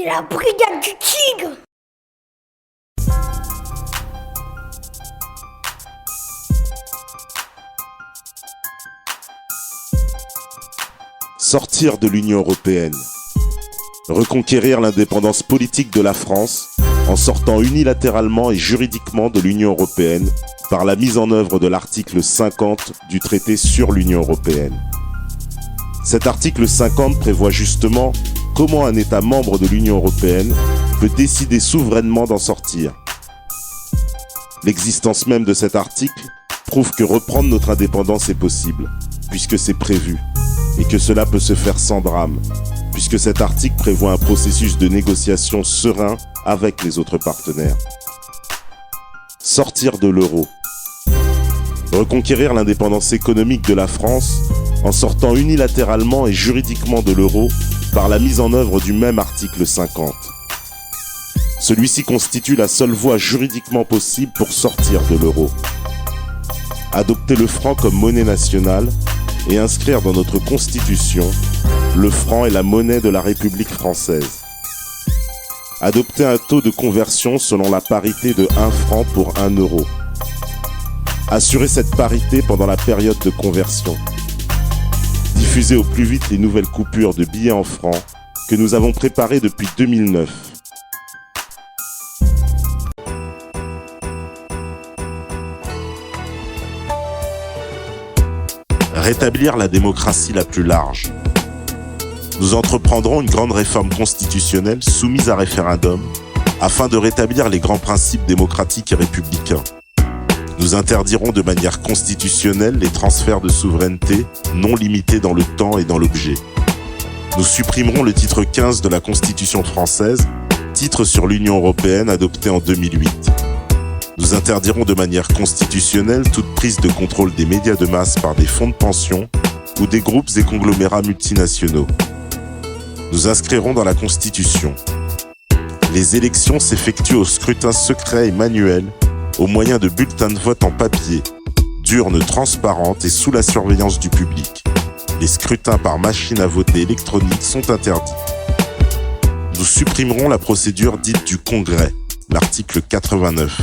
C'est la brigade du tigre. Sortir de l'Union européenne. Reconquérir l'indépendance politique de la France en sortant unilatéralement et juridiquement de l'Union européenne par la mise en œuvre de l'article 50 du traité sur l'Union européenne. Cet article 50 prévoit justement comment un État membre de l'Union européenne peut décider souverainement d'en sortir. L'existence même de cet article prouve que reprendre notre indépendance est possible, puisque c'est prévu, et que cela peut se faire sans drame, puisque cet article prévoit un processus de négociation serein avec les autres partenaires. Sortir de l'euro. Reconquérir l'indépendance économique de la France en sortant unilatéralement et juridiquement de l'euro par la mise en œuvre du même article 50. Celui-ci constitue la seule voie juridiquement possible pour sortir de l'euro. Adopter le franc comme monnaie nationale et inscrire dans notre Constitution le franc est la monnaie de la République française. Adopter un taux de conversion selon la parité de 1 franc pour 1 euro. Assurer cette parité pendant la période de conversion. Diffuser au plus vite les nouvelles coupures de billets en francs que nous avons préparées depuis 2009. Rétablir la démocratie la plus large. Nous entreprendrons une grande réforme constitutionnelle soumise à référendum afin de rétablir les grands principes démocratiques et républicains. Nous interdirons de manière constitutionnelle les transferts de souveraineté non limités dans le temps et dans l'objet. Nous supprimerons le titre 15 de la Constitution française, titre sur l'Union européenne adopté en 2008. Nous interdirons de manière constitutionnelle toute prise de contrôle des médias de masse par des fonds de pension ou des groupes et conglomérats multinationaux. Nous inscrirons dans la Constitution. Les élections s'effectuent au scrutin secret et manuel au moyen de bulletins de vote en papier, d'urnes transparentes et sous la surveillance du public. Les scrutins par machine à voter électronique sont interdits. Nous supprimerons la procédure dite du Congrès, l'article 89.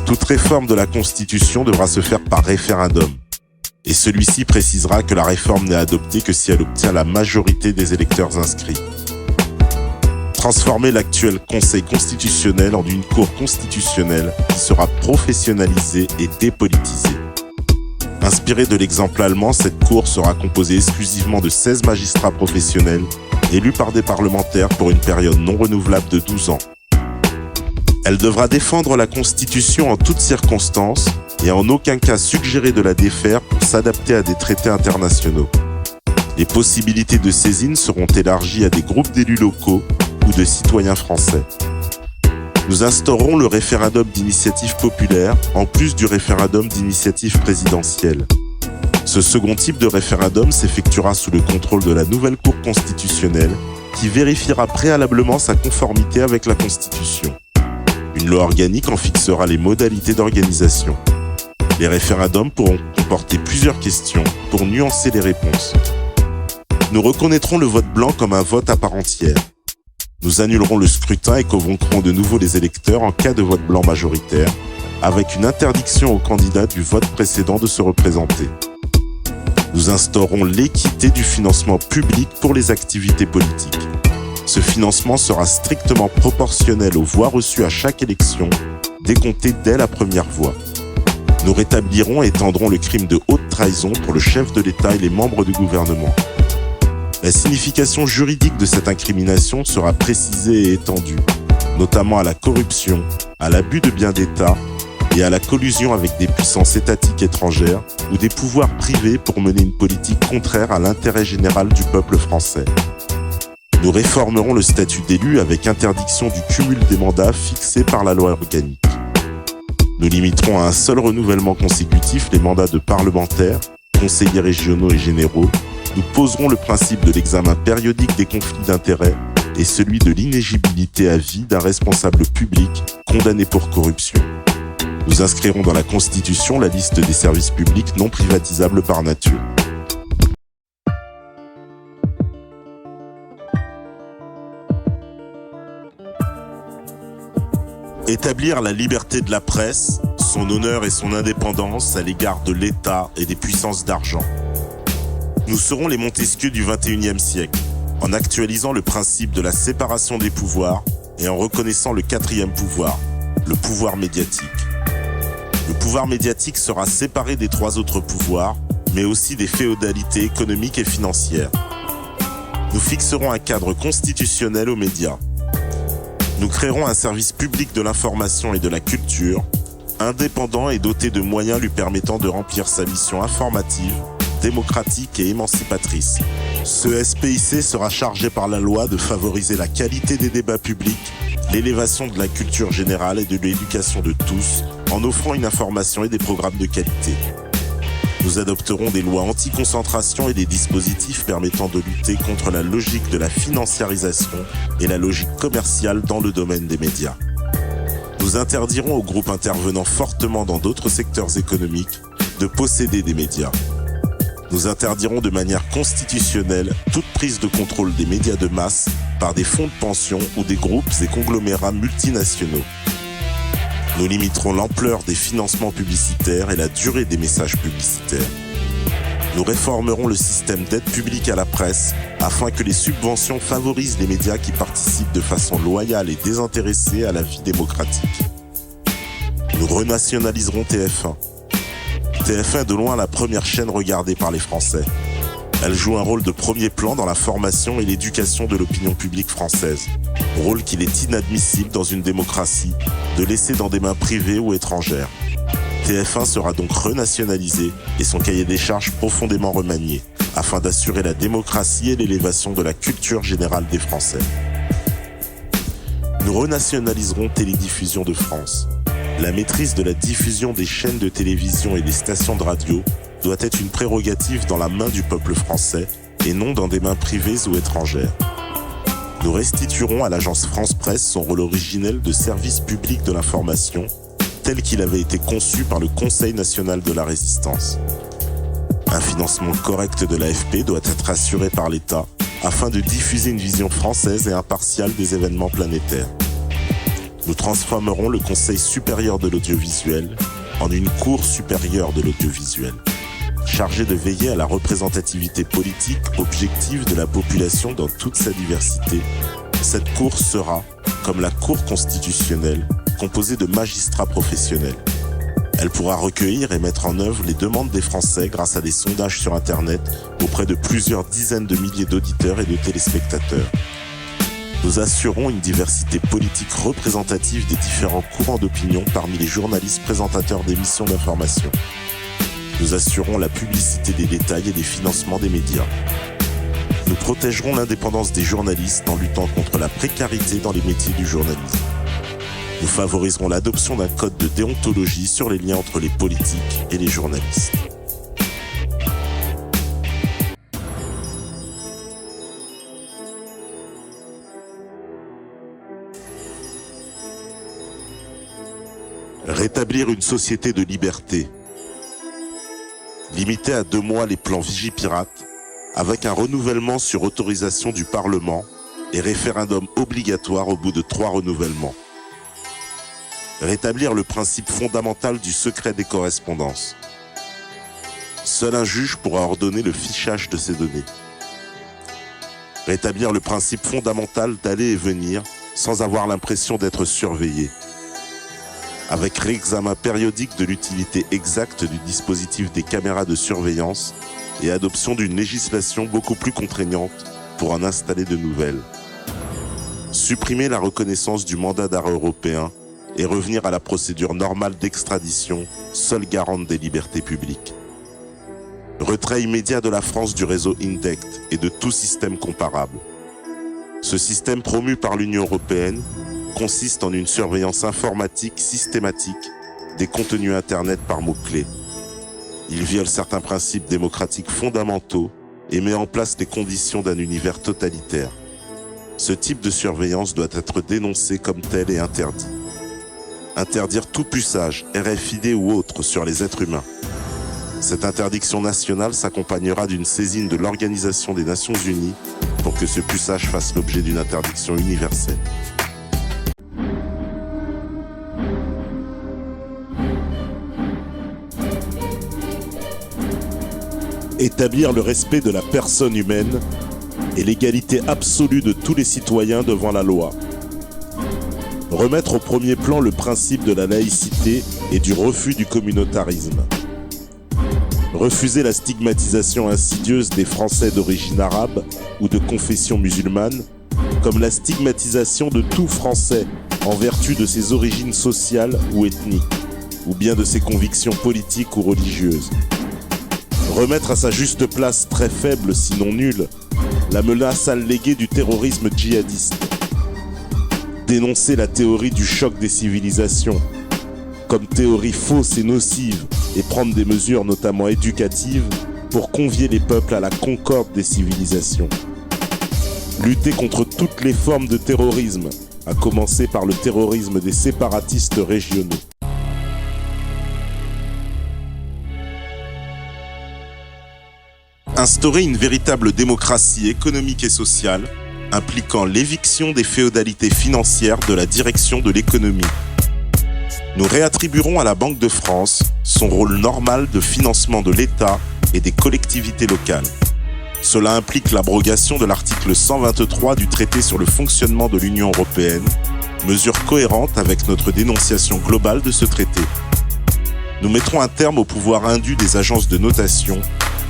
Toute réforme de la Constitution devra se faire par référendum, et celui-ci précisera que la réforme n'est adoptée que si elle obtient la majorité des électeurs inscrits. Transformer l'actuel Conseil constitutionnel en une cour constitutionnelle qui sera professionnalisée et dépolitisée. Inspirée de l'exemple allemand, cette cour sera composée exclusivement de 16 magistrats professionnels, élus par des parlementaires pour une période non renouvelable de 12 ans. Elle devra défendre la Constitution en toutes circonstances et en aucun cas suggérer de la défaire pour s'adapter à des traités internationaux. Les possibilités de saisine seront élargies à des groupes d'élus locaux ou de citoyens français. Nous instaurerons le référendum d'initiative populaire en plus du référendum d'initiative présidentielle. Ce second type de référendum s'effectuera sous le contrôle de la nouvelle Cour constitutionnelle qui vérifiera préalablement sa conformité avec la Constitution. Une loi organique en fixera les modalités d'organisation. Les référendums pourront comporter plusieurs questions pour nuancer les réponses. Nous reconnaîtrons le vote blanc comme un vote à part entière. Nous annulerons le scrutin et convoquerons de nouveau les électeurs en cas de vote blanc majoritaire, avec une interdiction aux candidats du vote précédent de se représenter. Nous instaurons l'équité du financement public pour les activités politiques. Ce financement sera strictement proportionnel aux voix reçues à chaque élection, décomptées dès la première voix. Nous rétablirons et étendrons le crime de haute trahison pour le chef de l'État et les membres du gouvernement. La signification juridique de cette incrimination sera précisée et étendue, notamment à la corruption, à l'abus de biens d'État et à la collusion avec des puissances étatiques étrangères ou des pouvoirs privés pour mener une politique contraire à l'intérêt général du peuple français. Nous réformerons le statut d'élu avec interdiction du cumul des mandats fixés par la loi organique. Nous limiterons à un seul renouvellement consécutif les mandats de parlementaires, conseillers régionaux et généraux. Nous poserons le principe de l'examen périodique des conflits d'intérêts et celui de l'inéligibilité à vie d'un responsable public condamné pour corruption. Nous inscrirons dans la Constitution la liste des services publics non privatisables par nature. Établir la liberté de la presse, son honneur et son indépendance à l'égard de l'État et des puissances d'argent. Nous serons les Montesquieu du XXIe siècle, en actualisant le principe de la séparation des pouvoirs et en reconnaissant le quatrième pouvoir, le pouvoir médiatique. Le pouvoir médiatique sera séparé des trois autres pouvoirs, mais aussi des féodalités économiques et financières. Nous fixerons un cadre constitutionnel aux médias. Nous créerons un service public de l'information et de la culture, indépendant et doté de moyens lui permettant de remplir sa mission informative, démocratique et émancipatrice. Ce SPIC sera chargé par la loi de favoriser la qualité des débats publics, l'élévation de la culture générale et de l'éducation de tous, en offrant une information et des programmes de qualité. Nous adopterons des lois anti-concentration et des dispositifs permettant de lutter contre la logique de la financiarisation et la logique commerciale dans le domaine des médias. Nous interdirons aux groupes intervenant fortement dans d'autres secteurs économiques de posséder des médias. Nous interdirons de manière constitutionnelle toute prise de contrôle des médias de masse par des fonds de pension ou des groupes et conglomérats multinationaux. Nous limiterons l'ampleur des financements publicitaires et la durée des messages publicitaires. Nous réformerons le système d'aide publique à la presse afin que les subventions favorisent les médias qui participent de façon loyale et désintéressée à la vie démocratique. Nous renationaliserons TF1. TF1 est de loin la première chaîne regardée par les Français. Elle joue un rôle de premier plan dans la formation et l'éducation de l'opinion publique française. Rôle qu'il est inadmissible dans une démocratie de laisser dans des mains privées ou étrangères. TF1 sera donc renationalisé et son cahier des charges profondément remanié, afin d'assurer la démocratie et l'élévation de la culture générale des Français. Nous renationaliserons Télédiffusion de France. La maîtrise de la diffusion des chaînes de télévision et des stations de radio doit être une prérogative dans la main du peuple français et non dans des mains privées ou étrangères. Nous restituerons à l'agence France Presse son rôle originel de service public de l'information, tel qu'il avait été conçu par le Conseil national de la résistance. Un financement correct de l'AFP doit être assuré par l'État afin de diffuser une vision française et impartiale des événements planétaires. Nous transformerons le Conseil supérieur de l'audiovisuel en une Cour supérieure de l'audiovisuel, chargée de veiller à la représentativité politique objective de la population dans toute sa diversité. Cette Cour sera, comme la Cour constitutionnelle, composée de magistrats professionnels. Elle pourra recueillir et mettre en œuvre les demandes des Français grâce à des sondages sur Internet auprès de plusieurs dizaines de milliers d'auditeurs et de téléspectateurs. Nous assurons une diversité politique représentative des différents courants d'opinion parmi les journalistes présentateurs d'émissions d'information. Nous assurons la publicité des détails et des financements des médias. Nous protégerons l'indépendance des journalistes en luttant contre la précarité dans les métiers du journalisme. Nous favoriserons l'adoption d'un code de déontologie sur les liens entre les politiques et les journalistes. Rétablir une société de liberté. Limiter à 2 mois les plans Vigipirate, avec un renouvellement sur autorisation du Parlement et référendum obligatoire au bout de 3 renouvellements. Rétablir le principe fondamental du secret des correspondances. Seul un juge pourra ordonner le fichage de ces données. Rétablir le principe fondamental d'aller et venir sans avoir l'impression d'être surveillé. Avec réexamen périodique de l'utilité exacte du dispositif des caméras de surveillance et adoption d'une législation beaucoup plus contraignante pour en installer de nouvelles. Supprimer la reconnaissance du mandat d'arrêt européen et revenir à la procédure normale d'extradition, seule garante des libertés publiques. Retrait immédiat de la France du réseau INDECT et de tout système comparable. Ce système promu par l'Union européenne consiste en une surveillance informatique systématique des contenus Internet par mots-clés. Il viole certains principes démocratiques fondamentaux et met en place les conditions d'un univers totalitaire. Ce type de surveillance doit être dénoncé comme tel et interdit. Interdire tout puçage, RFID ou autre, sur les êtres humains. Cette interdiction nationale s'accompagnera d'une saisine de l'Organisation des Nations Unies pour que ce puçage fasse l'objet d'une interdiction universelle. Établir le respect de la personne humaine et l'égalité absolue de tous les citoyens devant la loi. Remettre au premier plan le principe de la laïcité et du refus du communautarisme. Refuser la stigmatisation insidieuse des Français d'origine arabe ou de confession musulmane, comme la stigmatisation de tout Français en vertu de ses origines sociales ou ethniques, ou bien de ses convictions politiques ou religieuses. Remettre à sa juste place très faible, sinon nulle, la menace alléguée du terrorisme djihadiste. Dénoncer la théorie du choc des civilisations, comme théorie fausse et nocive, et prendre des mesures notamment éducatives pour convier les peuples à la concorde des civilisations. Lutter contre toutes les formes de terrorisme, à commencer par le terrorisme des séparatistes régionaux. Instaurer une véritable démocratie économique et sociale, impliquant l'éviction des féodalités financières de la direction de l'économie. Nous réattribuerons à la Banque de France son rôle normal de financement de l'État et des collectivités locales. Cela implique l'abrogation de l'article 123 du traité sur le fonctionnement de l'Union européenne, mesure cohérente avec notre dénonciation globale de ce traité. Nous mettrons un terme au pouvoir indu des agences de notation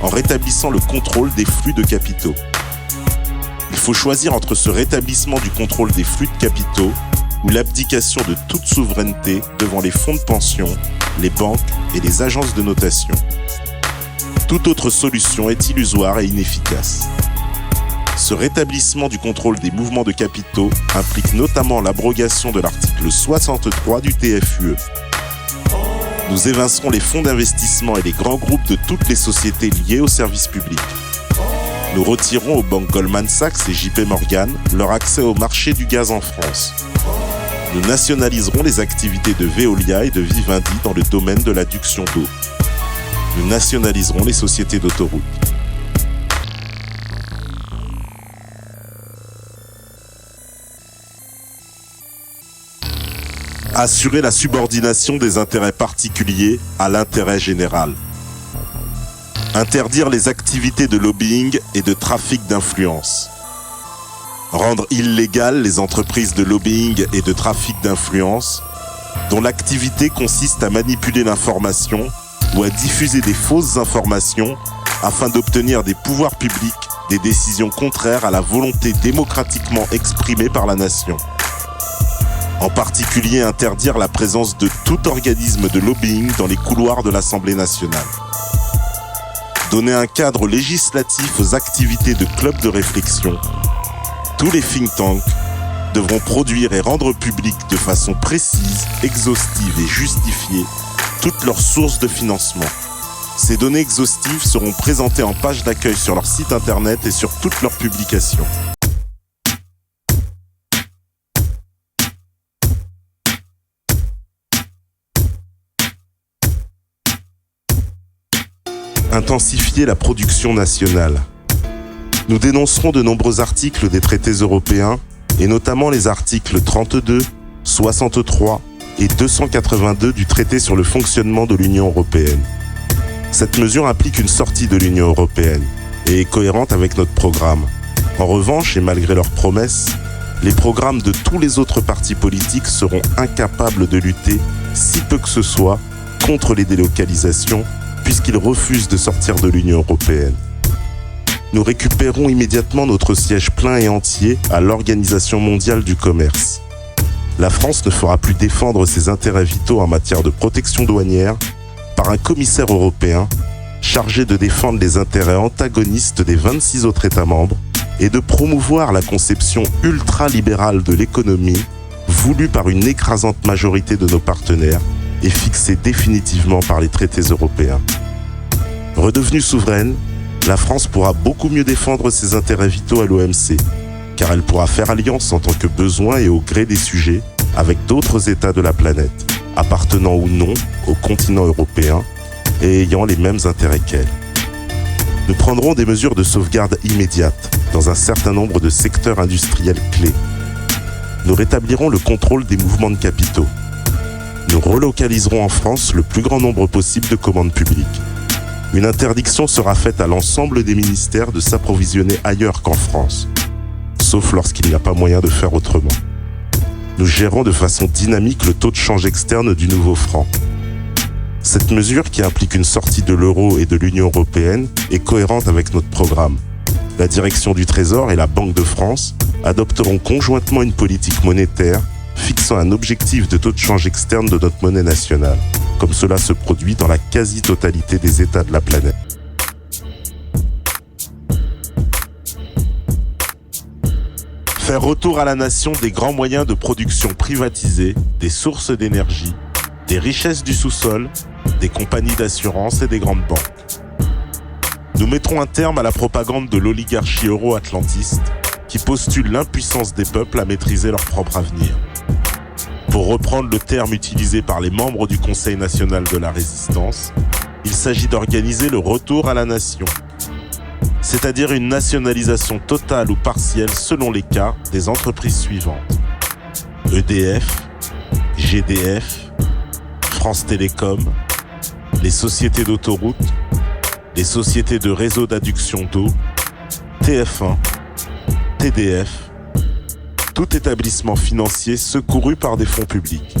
en rétablissant le contrôle des flux de capitaux. Il faut choisir entre ce rétablissement du contrôle des flux de capitaux ou l'abdication de toute souveraineté devant les fonds de pension, les banques et les agences de notation. Toute autre solution est illusoire et inefficace. Ce rétablissement du contrôle des mouvements de capitaux implique notamment l'abrogation de l'article 63 du TFUE. Nous évincerons les fonds d'investissement et les grands groupes de toutes les sociétés liées aux services publics. Nous retirerons aux banques Goldman Sachs et JP Morgan leur accès au marché du gaz en France. Nous nationaliserons les activités de Veolia et de Vivendi dans le domaine de l'adduction d'eau. Nous nationaliserons les sociétés d'autoroutes. Assurer la subordination des intérêts particuliers à l'intérêt général. Interdire les activités de lobbying et de trafic d'influence. Rendre illégales les entreprises de lobbying et de trafic d'influence, dont l'activité consiste à manipuler l'information ou à diffuser des fausses informations afin d'obtenir des pouvoirs publics des décisions contraires à la volonté démocratiquement exprimée par la nation. En particulier, interdire la présence de tout organisme de lobbying dans les couloirs de l'Assemblée nationale. Donner un cadre législatif aux activités de clubs de réflexion. Tous les think tanks devront produire et rendre public de façon précise, exhaustive et justifiée toutes leurs sources de financement. Ces données exhaustives seront présentées en page d'accueil sur leur site internet et sur toutes leurs publications. Intensifier la production nationale. Nous dénoncerons de nombreux articles des traités européens, et notamment les articles 32, 63 et 282 du traité sur le fonctionnement de l'Union européenne. Cette mesure implique une sortie de l'Union européenne et est cohérente avec notre programme. En revanche, et malgré leurs promesses, les programmes de tous les autres partis politiques seront incapables de lutter, si peu que ce soit, contre les délocalisations, puisqu'ils refusent de sortir de l'Union européenne. Nous récupérons immédiatement notre siège plein et entier à l'Organisation mondiale du commerce. La France ne fera plus défendre ses intérêts vitaux en matière de protection douanière par un commissaire européen chargé de défendre les intérêts antagonistes des 26 autres États membres et de promouvoir la conception ultra-libérale de l'économie voulue par une écrasante majorité de nos partenaires et fixée définitivement par les traités européens. Redevenue souveraine, la France pourra beaucoup mieux défendre ses intérêts vitaux à l'OMC, car elle pourra faire alliance en tant que besoin et au gré des sujets avec d'autres États de la planète, appartenant ou non au continent européen et ayant les mêmes intérêts qu'elle. Nous prendrons des mesures de sauvegarde immédiates dans un certain nombre de secteurs industriels clés. Nous rétablirons le contrôle des mouvements de capitaux. Nous relocaliserons en France le plus grand nombre possible de commandes publiques. Une interdiction sera faite à l'ensemble des ministères de s'approvisionner ailleurs qu'en France, sauf lorsqu'il n'y a pas moyen de faire autrement. Nous gérons de façon dynamique le taux de change externe du nouveau franc. Cette mesure, qui implique une sortie de l'euro et de l'Union européenne, est cohérente avec notre programme. La direction du Trésor et la Banque de France adopteront conjointement une politique monétaire fixant un objectif de taux de change externe de notre monnaie nationale, comme cela se produit dans la quasi-totalité des États de la planète. Faire retour à la nation des grands moyens de production privatisés, des sources d'énergie, des richesses du sous-sol, des compagnies d'assurance et des grandes banques. Nous mettrons un terme à la propagande de l'oligarchie euro-atlantiste qui postule l'impuissance des peuples à maîtriser leur propre avenir. Pour reprendre le terme utilisé par les membres du Conseil national de la résistance, il s'agit d'organiser le retour à la nation, c'est-à-dire une nationalisation totale ou partielle selon les cas des entreprises suivantes: EDF, GDF, France Télécom, les sociétés d'autoroutes, les sociétés de réseaux d'adduction d'eau, TF1, TDF, tout établissement financier secouru par des fonds publics.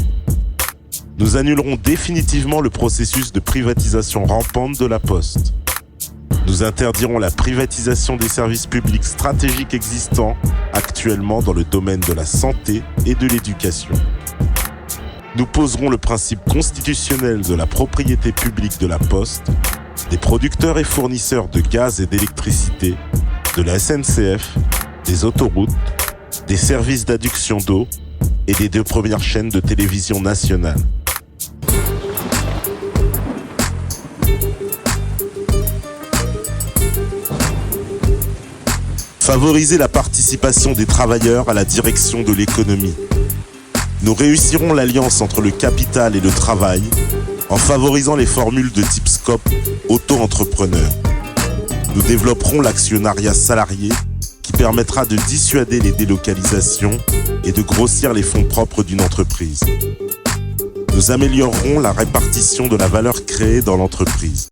Nous annulerons définitivement le processus de privatisation rampante de la Poste. Nous interdirons la privatisation des services publics stratégiques existants actuellement dans le domaine de la santé et de l'éducation. Nous poserons le principe constitutionnel de la propriété publique de la Poste, des producteurs et fournisseurs de gaz et d'électricité, de la SNCF, des autoroutes, des services d'adduction d'eau et des 2 premières chaînes de télévision nationales. Favoriser la participation des travailleurs à la direction de l'économie. Nous réussirons l'alliance entre le capital et le travail en favorisant les formules de type SCOP, auto-entrepreneur. Nous développerons l'actionnariat salarié qui permettra de dissuader les délocalisations et de grossir les fonds propres d'une entreprise. Nous améliorerons la répartition de la valeur créée dans l'entreprise.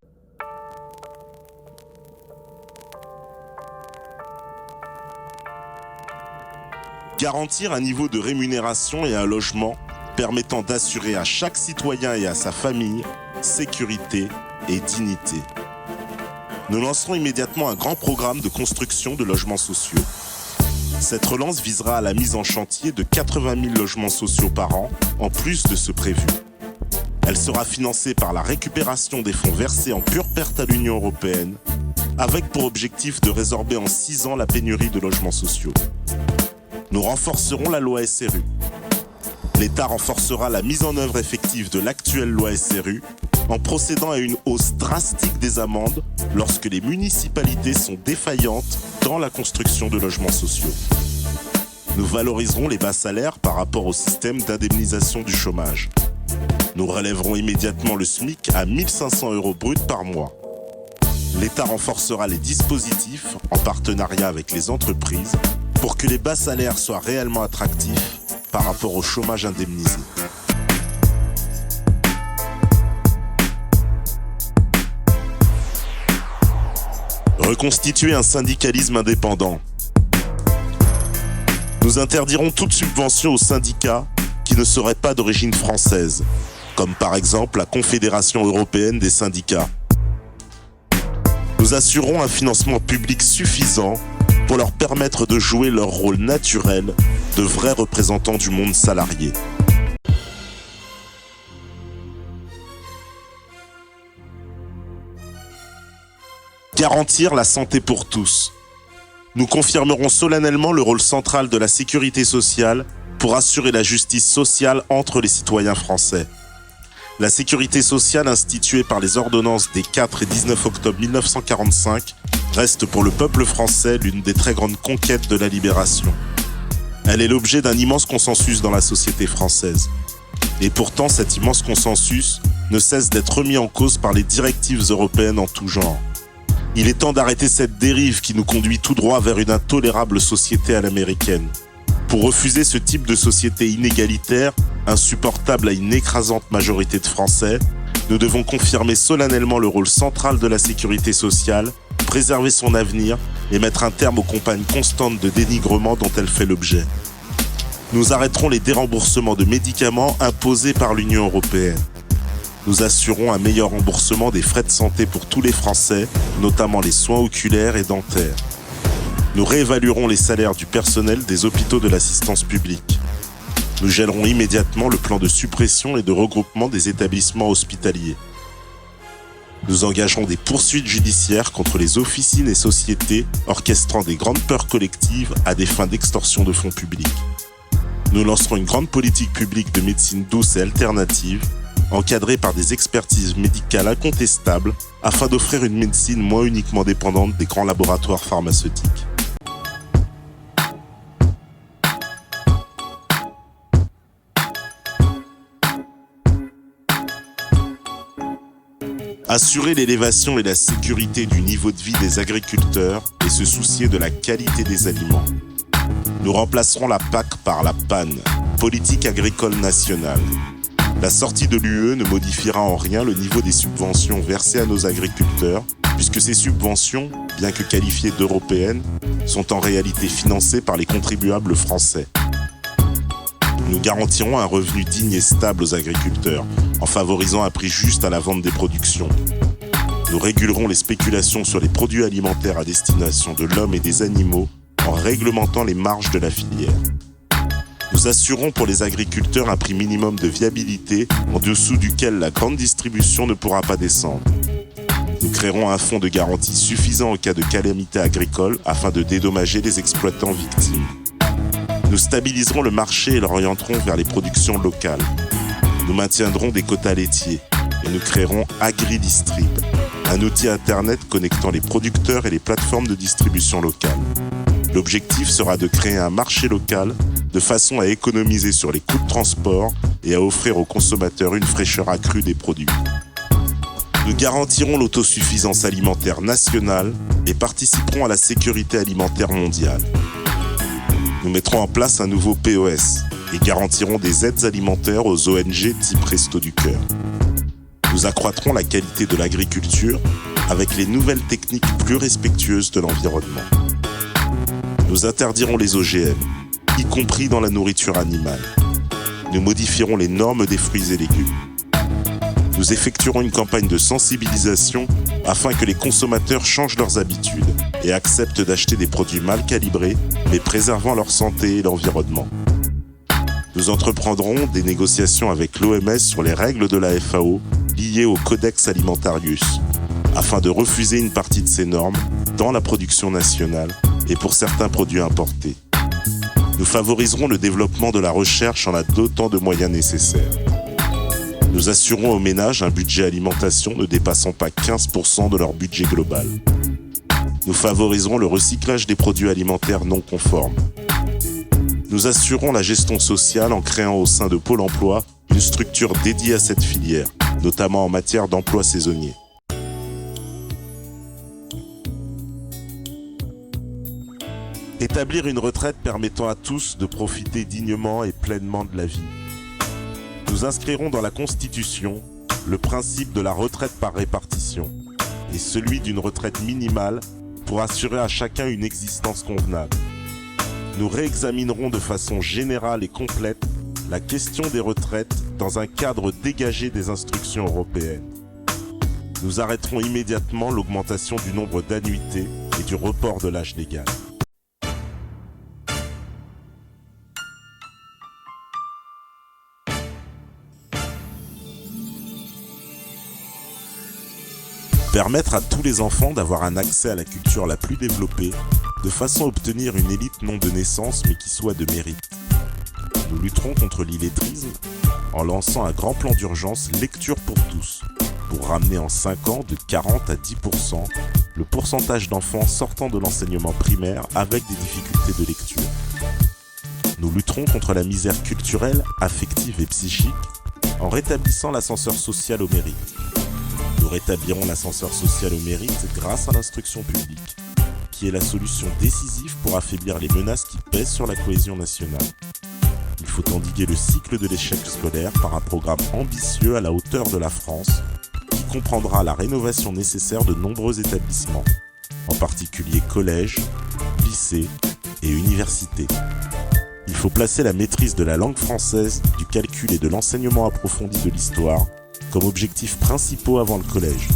Garantir un niveau de rémunération et un logement permettant d'assurer à chaque citoyen et à sa famille sécurité et dignité. Nous lancerons immédiatement un grand programme de construction de logements sociaux. Cette relance visera à la mise en chantier de 80 000 logements sociaux par an, en plus de ceux prévus. Elle sera financée par la récupération des fonds versés en pure perte à l'Union européenne, avec pour objectif de résorber en 6 ans la pénurie de logements sociaux. Nous renforcerons la loi SRU. L'État renforcera la mise en œuvre effective de l'actuelle loi SRU en procédant à une hausse drastique des amendes lorsque les municipalités sont défaillantes dans la construction de logements sociaux. Nous valoriserons les bas salaires par rapport au système d'indemnisation du chômage. Nous relèverons immédiatement le SMIC à 1 500 € brut par mois. L'État renforcera les dispositifs en partenariat avec les entreprises pour que les bas salaires soient réellement attractifs par rapport au chômage indemnisé. Reconstituer un syndicalisme indépendant. Nous interdirons toute subvention aux syndicats qui ne seraient pas d'origine française, comme par exemple la Confédération européenne des syndicats. Nous assurerons un financement public suffisant pour leur permettre de jouer leur rôle naturel de vrais représentants du monde salarié. Garantir la santé pour tous. Nous confirmerons solennellement le rôle central de la sécurité sociale pour assurer la justice sociale entre les citoyens français. La sécurité sociale instituée par les ordonnances des 4 et 19 octobre 1945 reste pour le peuple français l'une des très grandes conquêtes de la libération. Elle est l'objet d'un immense consensus dans la société française. Et pourtant, cet immense consensus ne cesse d'être remis en cause par les directives européennes en tout genre. Il est temps d'arrêter cette dérive qui nous conduit tout droit vers une intolérable société à l'américaine. Pour refuser ce type de société inégalitaire, insupportable à une écrasante majorité de Français, Nous devons confirmer solennellement le rôle central de la sécurité sociale, préserver son avenir et mettre un terme aux campagnes constantes de dénigrement dont elle fait l'objet. Nous arrêterons les déremboursements de médicaments imposés par l'Union européenne. Nous assurons un meilleur remboursement des frais de santé pour tous les Français, notamment les soins oculaires et dentaires. Nous réévaluerons les salaires du personnel des hôpitaux de l'assistance publique. Nous gèlerons immédiatement le plan de suppression et de regroupement des établissements hospitaliers. Nous engagerons des poursuites judiciaires contre les officines et sociétés orchestrant des grandes peurs collectives à des fins d'extorsion de fonds publics. Nous lancerons une grande politique publique de médecine douce et alternative, encadrée par des expertises médicales incontestables, afin d'offrir une médecine moins uniquement dépendante des grands laboratoires pharmaceutiques. Assurer l'élévation et la sécurité du niveau de vie des agriculteurs et se soucier de la qualité des aliments. Nous remplacerons la PAC par la PAN, Politique agricole nationale. La sortie de l'UE ne modifiera en rien le niveau des subventions versées à nos agriculteurs, puisque ces subventions, bien que qualifiées d'européennes, sont en réalité financées par les contribuables français. Nous garantirons un revenu digne et stable aux agriculteurs, en favorisant un prix juste à la vente des productions. Nous régulerons les spéculations sur les produits alimentaires à destination de l'homme et des animaux, en réglementant les marges de la filière. Nous assurons pour les agriculteurs un prix minimum de viabilité en dessous duquel la grande distribution ne pourra pas descendre. Nous créerons un fonds de garantie suffisant en cas de calamité agricole afin de dédommager les exploitants victimes. Nous stabiliserons le marché et l'orienterons vers les productions locales. Nous maintiendrons des quotas laitiers et nous créerons AgriDistrib, un outil internet connectant les producteurs et les plateformes de distribution locale. L'objectif sera de créer un marché local de façon à économiser sur les coûts de transport et à offrir aux consommateurs une fraîcheur accrue des produits. Nous garantirons l'autosuffisance alimentaire nationale et participerons à la sécurité alimentaire mondiale. Nous mettrons en place un nouveau POS et garantirons des aides alimentaires aux ONG type Restos du Cœur. Nous accroîtrons la qualité de l'agriculture avec les nouvelles techniques plus respectueuses de l'environnement. Nous interdirons les OGM, y compris dans la nourriture animale. Nous modifierons les normes des fruits et légumes. Nous effectuerons une campagne de sensibilisation afin que les consommateurs changent leurs habitudes et acceptent d'acheter des produits mal calibrés, mais préservant leur santé et l'environnement. Nous entreprendrons des négociations avec l'OMS sur les règles de la FAO liées au Codex Alimentarius, afin de refuser une partie de ces normes dans la production nationale et pour certains produits importés. Nous favoriserons le développement de la recherche en la dotant de moyens nécessaires. Nous assurons aux ménages un budget alimentation ne dépassant pas 15% de leur budget global. Nous favoriserons le recyclage des produits alimentaires non conformes. Nous assurons la gestion sociale en créant au sein de Pôle emploi une structure dédiée à cette filière, notamment en matière d'emploi saisonnier. Établir une retraite permettant à tous de profiter dignement et pleinement de la vie. Nous inscrirons dans la Constitution le principe de la retraite par répartition et celui d'une retraite minimale pour assurer à chacun une existence convenable. Nous réexaminerons de façon générale et complète la question des retraites dans un cadre dégagé des instructions européennes. Nous arrêterons immédiatement l'augmentation du nombre d'annuités et du report de l'âge légal. Permettre à tous les enfants d'avoir un accès à la culture la plus développée, de façon à obtenir une élite non de naissance mais qui soit de mérite. Nous lutterons contre l'illettrisme en lançant un grand plan d'urgence Lecture pour tous, pour ramener en 5 ans de 40 à 10% le pourcentage d'enfants sortant de l'enseignement primaire avec des difficultés de lecture. Nous lutterons contre la misère culturelle, affective et psychique en rétablissant l'ascenseur social au mérite. Nous rétablirons l'ascenseur social au mérite grâce à l'instruction publique, qui est la solution décisive pour affaiblir les menaces qui pèsent sur la cohésion nationale. Il faut endiguer le cycle de l'échec scolaire par un programme ambitieux à la hauteur de la France, qui comprendra la rénovation nécessaire de nombreux établissements, en particulier collèges, lycées et universités. Il faut placer la maîtrise de la langue française, du calcul et de l'enseignement approfondi de l'histoire comme objectifs principaux avant le collège.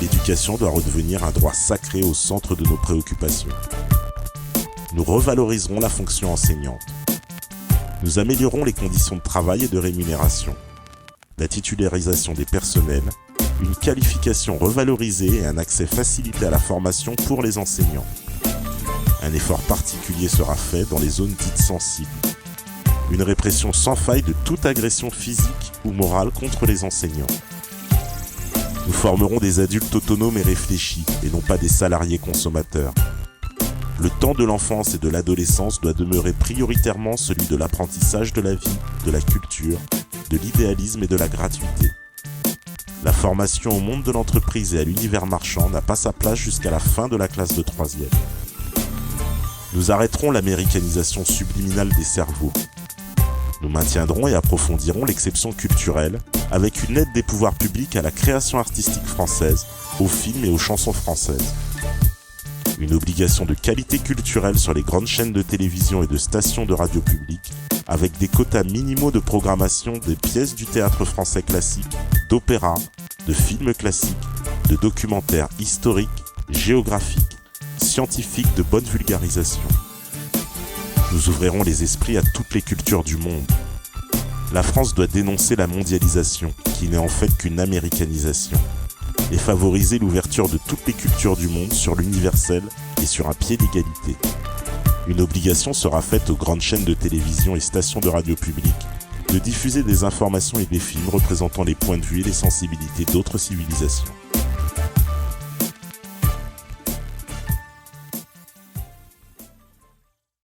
L'éducation doit redevenir un droit sacré au centre de nos préoccupations. Nous revaloriserons la fonction enseignante. Nous améliorerons les conditions de travail et de rémunération, la titularisation des personnels, une qualification revalorisée et un accès facilité à la formation pour les enseignants. Un effort particulier sera fait dans les zones dites sensibles. Une répression sans faille de toute agression physique ou morale contre les enseignants. Nous formerons des adultes autonomes et réfléchis, et non pas des salariés consommateurs. Le temps de l'enfance et de l'adolescence doit demeurer prioritairement celui de l'apprentissage de la vie, de la culture, de l'idéalisme et de la gratuité. La formation au monde de l'entreprise et à l'univers marchand n'a pas sa place jusqu'à la fin de la classe de 3e. Nous arrêterons l'américanisation subliminale des cerveaux. Nous maintiendrons et approfondirons l'exception culturelle avec une aide des pouvoirs publics à la création artistique française, aux films et aux chansons françaises. Une obligation de qualité culturelle sur les grandes chaînes de télévision et de stations de radio publiques, avec des quotas minimaux de programmation des pièces du théâtre français classique, d'opéra, de films classiques, de documentaires historiques, géographiques, scientifiques de bonne vulgarisation. Nous ouvrirons les esprits à toutes les cultures du monde. La France doit dénoncer la mondialisation, qui n'est en fait qu'une américanisation, et favoriser l'ouverture de toutes les cultures du monde sur l'universel et sur un pied d'égalité. Une obligation sera faite aux grandes chaînes de télévision et stations de radio publiques de diffuser des informations et des films représentant les points de vue et les sensibilités d'autres civilisations.